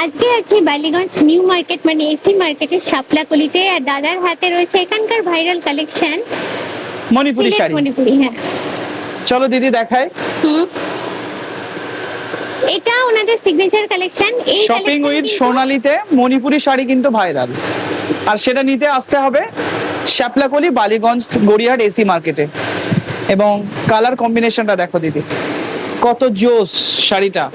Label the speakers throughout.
Speaker 1: আজকে আছি Ballygunge new market মানে এসি মার্কেটের শাপলাকলিতে, আর দাদার হাতে রয়েছে এখানকার ভাইরাল কালেকশন
Speaker 2: মণিপুরি শাড়ি।
Speaker 1: মণিপুরি, হ্যাঁ।
Speaker 2: চলো দিদি দেখাই।
Speaker 1: হুম, এটা ওনাদের সিগনেচার কালেকশন। এই
Speaker 2: শপিং
Speaker 1: collection
Speaker 2: উইথ
Speaker 1: কিন্তু-
Speaker 2: সোনালীতে মণিপুরি শাড়ি কিন্তু ভাইরাল, আর সেটা নিতে আসতে হবে শাপলাকলি বালিগঞ্জ গড়িয়াহাট এসি মার্কেটে। এবং কালার কম্বিনেশনটা দেখো দিদি, কত জোস শাড়িটা।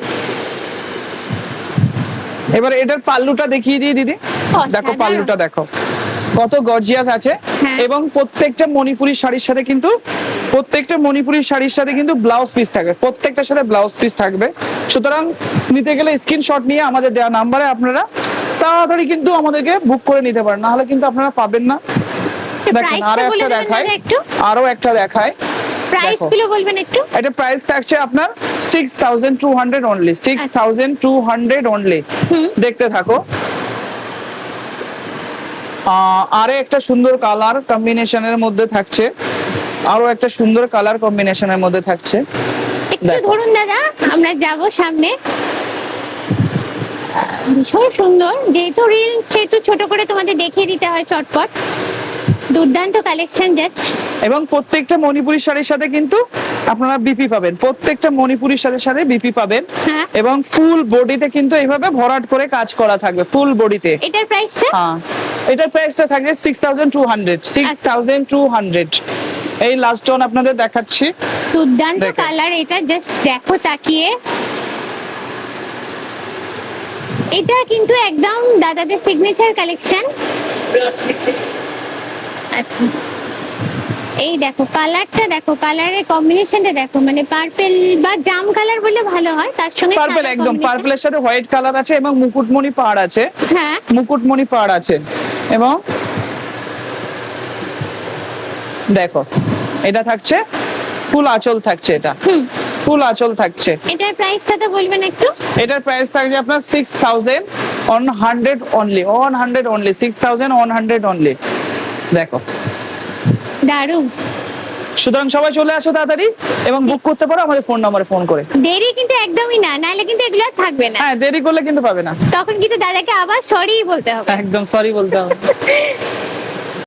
Speaker 2: এবার এটার পাল্লুটা দেখিয়ে দিই দিদি, দেখো
Speaker 1: অসাধারণ।
Speaker 2: পাল্লুটা দেখো কত গর্জিয়াস আছে।
Speaker 1: হ্যাঁ।
Speaker 2: এবং প্রত্যেকটা মণিপুরি শাড়ির সাথে কিন্তু ব্লাউজ পিস থাকবে, প্রত্যেকটার সাথে ব্লাউজ পিস থাকবে। সুতরাং নিতে গেলে স্ক্রিনশট নিয়ে আমাদের দেওয়া নাম্বারে আপনারা তাড়াতাড়ি কিন্তু আমাদেরকে বুক করে নিতে পারেন, না হলে কিন্তু আপনারা পাবেন না। দেখেন
Speaker 1: প্রাইসটা
Speaker 2: আরো
Speaker 1: বলে
Speaker 2: একটা
Speaker 1: দেবেন
Speaker 2: দেখায়,
Speaker 1: দাদা একটু?
Speaker 2: আরো একটা দেখায়।
Speaker 1: প্রাইস
Speaker 2: দেখো।
Speaker 1: গুলো বলবেন একটু?
Speaker 2: এটা প্রাইস থাকছে আপনার 6200 অনলি, 6200 অনলি।
Speaker 1: হুম,
Speaker 2: দেখতে থাকো। আরে একটা সুন্দর কালার কম্বিনেশনের মধ্যে থাকছে, আরো একটা সুন্দর কালার কম্বিনেশনের মধ্যে থাকছে।
Speaker 1: একটু
Speaker 2: দেখো।
Speaker 1: ধরুন দাদা, আমরা যাব সামনে। ভীষণ সুন্দর, যেহেতু রিল সেহেতু ছোট করে তোমাদের দেখিয়ে দিতে হয় চটপট। দুর্দান্ত কালেকশন জাস্ট।
Speaker 2: এবং প্রত্যেকটা মণিপুরি শাড়ির সাথে কিন্তু আপনারা বিপি পাবেন, প্রত্যেকটা মণিপুরি শাড়ির সাথে বিপি পাবেন।
Speaker 1: হ্যাঁ,
Speaker 2: এবং ফুল বডিতে কিন্তু এইভাবে ভরাট করে কাজ করা থাকবে, ফুল বডিতে।
Speaker 1: এটার প্রাইসটা?
Speaker 2: হ্যাঁ, এটার প্রাইসটা থাকবে 6200। এই লাস্ট ওয়ান আপনাদের দেখাচ্ছি।
Speaker 1: দুর্দান্ত
Speaker 2: দেখো।
Speaker 1: কালার, এটা জাস্ট দেখো তাকিয়ে। এটা কিন্তু একদম দাদাদের সিগনেচার কালেকশন। আচ্ছা, এই দেখো কালারটা, দেখো কালারের কম্বিনেশনটা দেখো, মানে পার্পল বা জাম কালার বললে ভালো হয়, তার সঙ্গে
Speaker 2: পার্পল,
Speaker 1: colour
Speaker 2: একদম
Speaker 1: combination-
Speaker 2: পার্পলের সাথে হোয়াইট কালার আছে এবং মুকুটমণি পাড় আছে,
Speaker 1: হ্যাঁ,
Speaker 2: মুকুটমণি পাড় আছে। এবং দেখো এটা থাকছে ফুল আঁচল থাকছে, এটা
Speaker 1: হুম।
Speaker 2: ফুল আঁচল থাকছে।
Speaker 1: এটার প্রাইসটা তো বলবেন একটু?
Speaker 2: এটার প্রাইস থাকছে আপনার 6100 অনলি, 6100 অনলি। দেখো,
Speaker 1: দারুণ।
Speaker 2: সুতরাং সবাই চলে আসো তাড়াতাড়ি এবং বুক করতে পারো আমাদের ফোন নম্বরে ফোন করে।
Speaker 1: দেরি কিন্তু একদমই না, নাহলে কিন্তু এগুলো আর থাকবে না।
Speaker 2: হ্যাঁ, দেরি করলে কিন্তু পাবে না,
Speaker 1: তখন কিন্তু দাদাকে আবার সরি বলতে হবে।
Speaker 2: একদম সরি বলতে হবে।